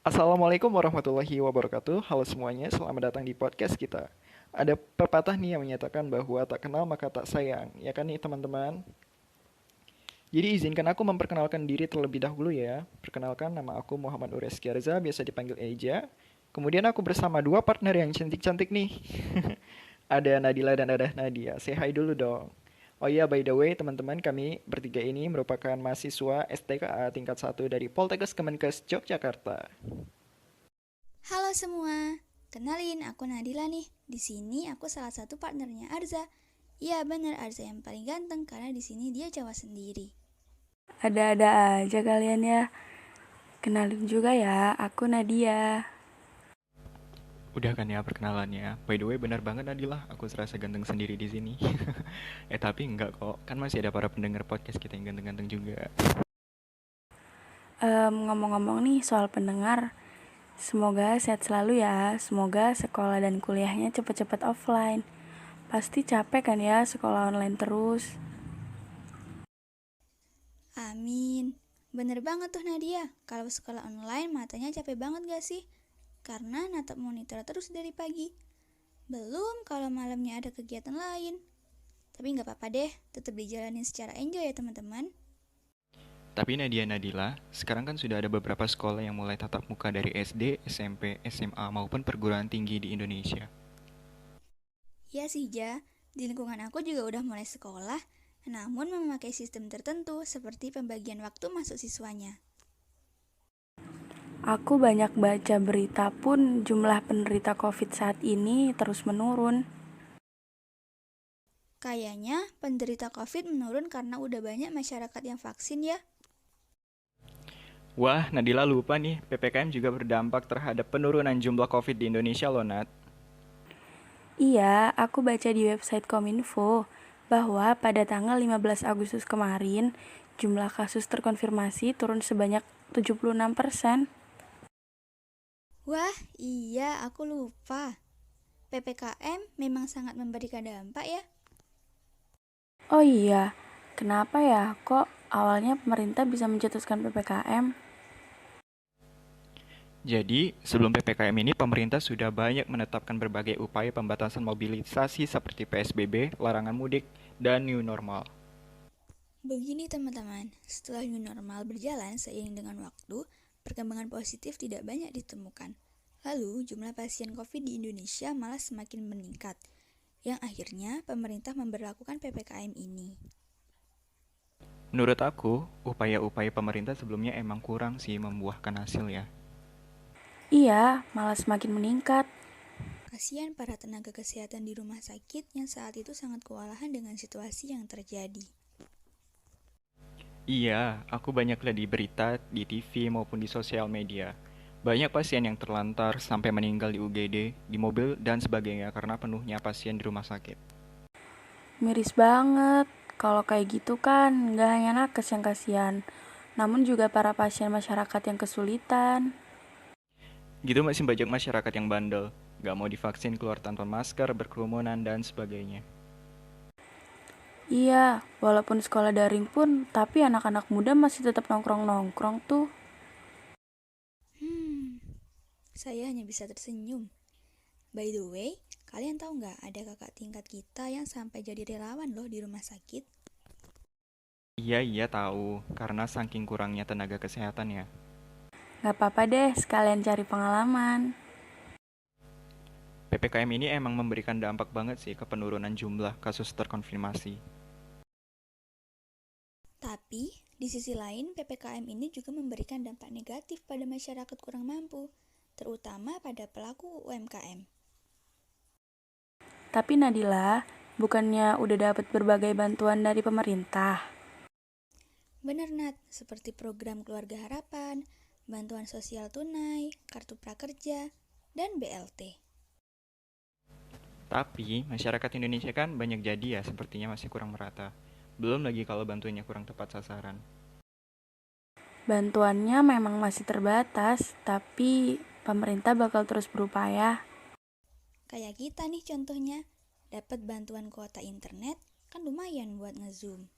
Assalamualaikum warahmatullahi wabarakatuh. Halo semuanya, selamat datang di podcast kita. Ada pepatah nih yang menyatakan bahwa tak kenal maka tak sayang. Ya kan nih teman-teman? Jadi izinkan aku memperkenalkan diri terlebih dahulu ya. Perkenalkan, nama aku Muhammad Ures Kiarza, biasa dipanggil Eja. Kemudian aku bersama dua partner yang cantik-cantik nih. Ada Nadila dan ada Nadia. Say hi dulu dong. Oh iya, by the way, teman-teman, kami bertiga ini merupakan mahasiswa STKA tingkat 1 dari Poltekkes Kemenkes Yogyakarta. Halo semua, kenalin aku Nadila nih. Di sini aku salah satu partnernya Arza. Iya bener Arza yang paling ganteng karena di sini dia Jawa sendiri. Ada-ada aja kalian ya. Kenalin juga ya, aku Nadia. Udah kan ya perkenalannya. By the way, benar banget Nadila, aku serasa ganteng sendiri di sini. Tapi enggak kok, kan masih ada para pendengar podcast kita yang ganteng-ganteng juga. Ngomong-ngomong nih soal pendengar, semoga sehat selalu ya. Semoga sekolah dan kuliahnya cepet-cepet offline. Pasti capek kan ya sekolah online terus. Amin. Bener banget tuh Nadia, kalau sekolah online matanya capek banget gak sih? Karena natap monitor terus dari pagi. Belum kalau malamnya ada kegiatan lain. Tapi gak apa-apa deh, tetap dijalanin secara enjoy ya teman-teman. Tapi Nadia Nadila, sekarang kan sudah ada beberapa sekolah yang mulai tatap muka dari SD, SMP, SMA maupun perguruan tinggi di Indonesia. Ya sih Ja, di lingkungan aku juga udah mulai sekolah, namun memakai sistem tertentu seperti pembagian waktu masuk siswanya. Aku banyak baca berita pun jumlah penderita COVID saat ini terus menurun. Kayaknya penderita COVID menurun karena udah banyak masyarakat yang vaksin ya. Wah, Nadila lupa nih, PPKM juga berdampak terhadap penurunan jumlah COVID di Indonesia loh, Nat. Iya, aku baca di website Kominfo bahwa pada tanggal 15 Agustus kemarin, jumlah kasus terkonfirmasi turun sebanyak 76%. Wah, iya aku lupa. PPKM memang sangat memberikan dampak ya. Oh iya, kenapa ya kok awalnya pemerintah bisa mencetuskan PPKM? Jadi, sebelum PPKM ini, pemerintah sudah banyak menetapkan berbagai upaya pembatasan mobilisasi seperti PSBB, larangan mudik, dan new normal. Begini teman-teman, setelah new normal berjalan seiring dengan waktu, perkembangan positif tidak banyak ditemukan. Lalu, jumlah pasien COVID di Indonesia malah semakin meningkat, yang akhirnya pemerintah memberlakukan PPKM ini. Menurut aku, upaya-upaya pemerintah sebelumnya emang kurang sih membuahkan hasil ya. Iya, malah semakin meningkat. Kasihan para tenaga kesehatan di rumah sakit yang saat itu sangat kewalahan dengan situasi yang terjadi. Iya, aku banyak lihat di berita, di TV maupun di sosial media. Banyak pasien yang terlantar sampai meninggal di UGD, di mobil, dan sebagainya karena penuhnya pasien di rumah sakit. Miris banget. Kalau kayak gitu kan, nggak hanya nakes yang kasihan, namun juga para pasien masyarakat yang kesulitan. Gitu masih banyak masyarakat yang bandel, gak mau divaksin, keluar tanpa masker, berkerumunan, dan sebagainya. Iya, walaupun sekolah daring pun, tapi anak-anak muda masih tetap nongkrong-nongkrong tuh. Saya hanya bisa tersenyum. By the way, kalian tahu nggak ada kakak tingkat kita yang sampai jadi relawan loh di rumah sakit? Iya, iya tahu, karena saking kurangnya tenaga kesehatan ya. Nggak apa-apa deh, sekalian cari pengalaman. PPKM ini emang memberikan dampak banget sih ke penurunan jumlah kasus terkonfirmasi. Tapi, di sisi lain PPKM ini juga memberikan dampak negatif pada masyarakat kurang mampu, terutama pada pelaku UMKM. Tapi Nadila, bukannya udah dapat berbagai bantuan dari pemerintah? Benar Nat, seperti program Keluarga Harapan, bantuan sosial tunai, kartu prakerja, dan BLT. Tapi, masyarakat Indonesia kan banyak jadi ya, sepertinya masih kurang merata. Belum lagi kalau bantuannya kurang tepat sasaran. Bantuannya memang masih terbatas, tapi pemerintah bakal terus berupaya. Kayak kita nih contohnya, dapat bantuan kuota internet, kan lumayan buat ngezoom.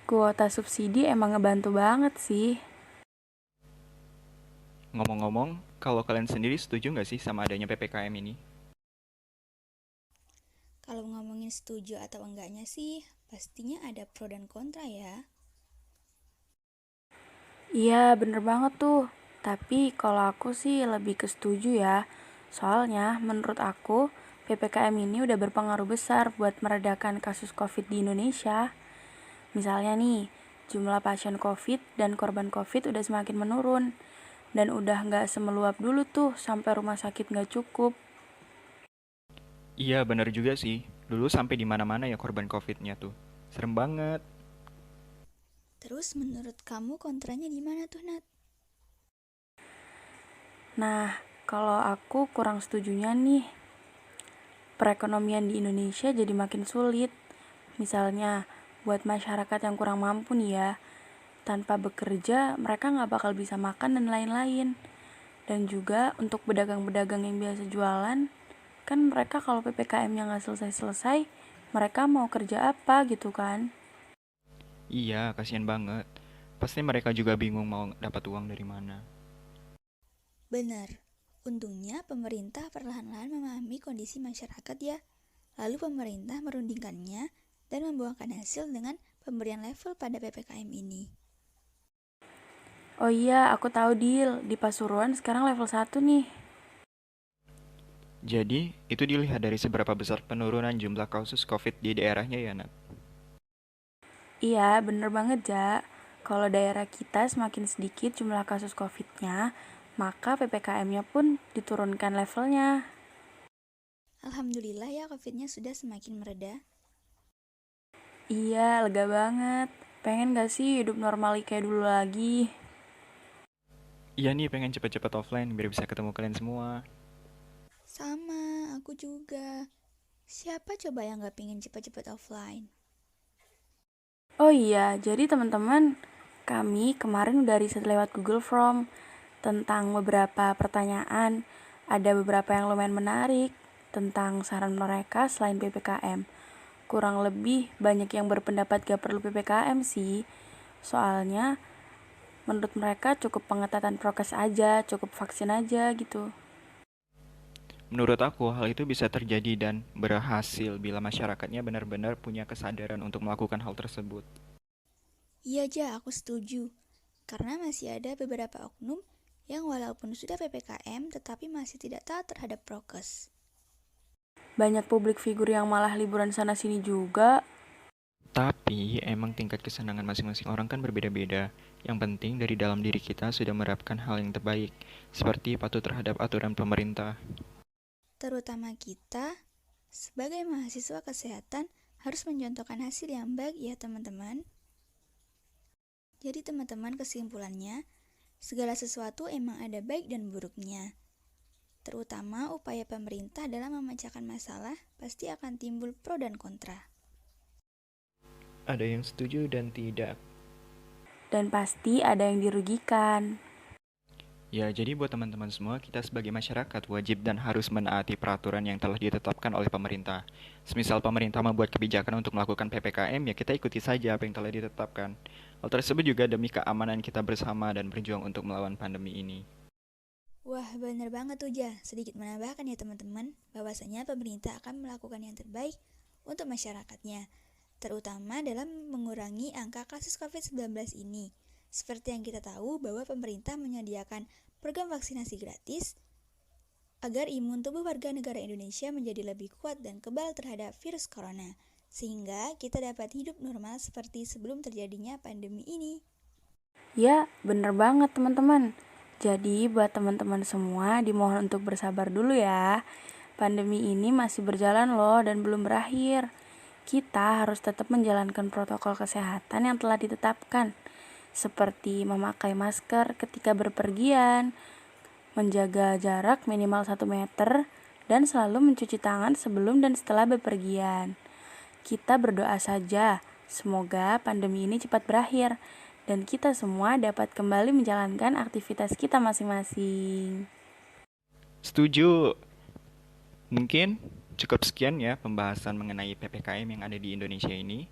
Kuota subsidi emang ngebantu banget sih. Ngomong-ngomong, kalau kalian sendiri setuju nggak sih sama adanya PPKM ini? Kalau ngomongin setuju atau enggaknya sih, pastinya ada pro dan kontra ya. Iya, bener banget tuh. Tapi kalau aku sih lebih ke setuju ya. Soalnya menurut aku, PPKM ini udah berpengaruh besar buat meredakan kasus COVID di Indonesia. Misalnya nih, jumlah pasien COVID dan korban COVID udah semakin menurun. Dan udah nggak semeluap dulu tuh sampai rumah sakit nggak cukup. Iya, bener juga sih. Dulu sampai di mana-mana ya korban COVID-nya tuh. Serem banget. Terus menurut kamu kontranya di mana tuh, Nat? Nah, kalau aku kurang setujunya nih, perekonomian di Indonesia jadi makin sulit. Misalnya, buat masyarakat yang kurang mampu nih ya, tanpa bekerja mereka nggak bakal bisa makan dan lain-lain. Dan juga untuk pedagang-pedagang yang biasa jualan, kan mereka kalau PPKM-nya nggak selesai-selesai, mereka mau kerja apa gitu kan? Iya, kasihan banget. Pasti mereka juga bingung mau dapat uang dari mana. Benar. Untungnya pemerintah perlahan-lahan memahami kondisi masyarakat ya. Lalu pemerintah merundingkannya dan membuahkan hasil dengan pemberian level pada PPKM ini. Oh iya, aku tahu Dil, di Pasuruan sekarang level 1 nih. Jadi, itu dilihat dari seberapa besar penurunan jumlah kasus COVID di daerahnya ya, Nat. Iya, bener banget, Ja. Kalau daerah kita semakin sedikit jumlah kasus COVID-nya, maka PPKM-nya pun diturunkan levelnya. Alhamdulillah ya COVID-nya sudah semakin mereda. Iya, lega banget. Pengen gak sih hidup normal kayak dulu lagi? Iya nih, pengen cepet-cepet offline biar bisa ketemu kalian semua. Sama, aku juga. Siapa coba yang gak pengen cepat-cepat offline? Oh iya, jadi teman-teman, kami kemarin udah riset lewat Google Form tentang beberapa pertanyaan. Ada beberapa yang lumayan menarik tentang saran mereka selain PPKM. Kurang lebih banyak yang berpendapat gak perlu PPKM sih. Soalnya menurut mereka cukup pengetatan prokes aja, cukup vaksin aja gitu. Menurut aku, hal itu bisa terjadi dan berhasil bila masyarakatnya benar-benar punya kesadaran untuk melakukan hal tersebut. Iya aja, aku setuju. Karena masih ada beberapa oknum yang walaupun sudah PPKM tetapi masih tidak taat terhadap prokes. Banyak publik figur yang malah liburan sana-sini juga. Tapi, emang tingkat kesenangan masing-masing orang kan berbeda-beda. Yang penting dari dalam diri kita sudah menerapkan hal yang terbaik, seperti patuh terhadap aturan pemerintah. Terutama kita, sebagai mahasiswa kesehatan, harus mencontohkan hasil yang baik ya teman-teman. Jadi teman-teman kesimpulannya, segala sesuatu emang ada baik dan buruknya. Terutama upaya pemerintah dalam memecahkan masalah pasti akan timbul pro dan kontra. Ada yang setuju dan tidak. Dan pasti ada yang dirugikan. Ya, jadi buat teman-teman semua, kita sebagai masyarakat wajib dan harus menaati peraturan yang telah ditetapkan oleh pemerintah. Semisal pemerintah membuat kebijakan untuk melakukan PPKM, ya kita ikuti saja apa yang telah ditetapkan. Hal tersebut juga demi keamanan kita bersama dan berjuang untuk melawan pandemi ini. Wah, bener banget tuh Ja. Sedikit menambahkan ya teman-teman, bahwasanya pemerintah akan melakukan yang terbaik untuk masyarakatnya, terutama dalam mengurangi angka kasus COVID-19 ini. Seperti yang kita tahu bahwa pemerintah menyediakan program vaksinasi gratis agar imun tubuh warga negara Indonesia menjadi lebih kuat dan kebal terhadap virus corona, sehingga kita dapat hidup normal seperti sebelum terjadinya pandemi ini. Ya, bener banget teman-teman. Jadi buat teman-teman semua dimohon untuk bersabar dulu ya. Pandemi ini masih berjalan loh dan belum berakhir. Kita harus tetap menjalankan protokol kesehatan yang telah ditetapkan, seperti memakai masker ketika berpergian, menjaga jarak minimal 1 meter, dan selalu mencuci tangan sebelum dan setelah bepergian. Kita berdoa saja, semoga pandemi ini cepat berakhir, dan kita semua dapat kembali menjalankan aktivitas kita masing-masing. Setuju. Mungkin cukup sekian ya pembahasan mengenai PPKM yang ada di Indonesia ini.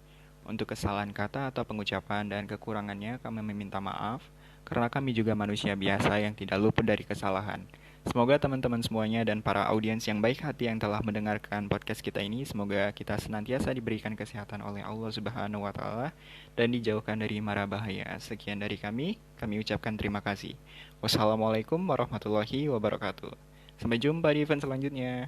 Untuk kesalahan kata atau pengucapan dan kekurangannya kami meminta maaf. karena kami juga manusia biasa yang tidak luput dari kesalahan. Semoga teman-teman semuanya dan para audiens yang baik hati yang telah mendengarkan podcast kita ini, semoga kita senantiasa diberikan kesehatan oleh Allah Subhanahu wa Ta'ala dan dijauhkan dari mara bahaya. Sekian dari kami ucapkan terima kasih. Wassalamualaikum warahmatullahi wabarakatuh. Sampai jumpa di event selanjutnya.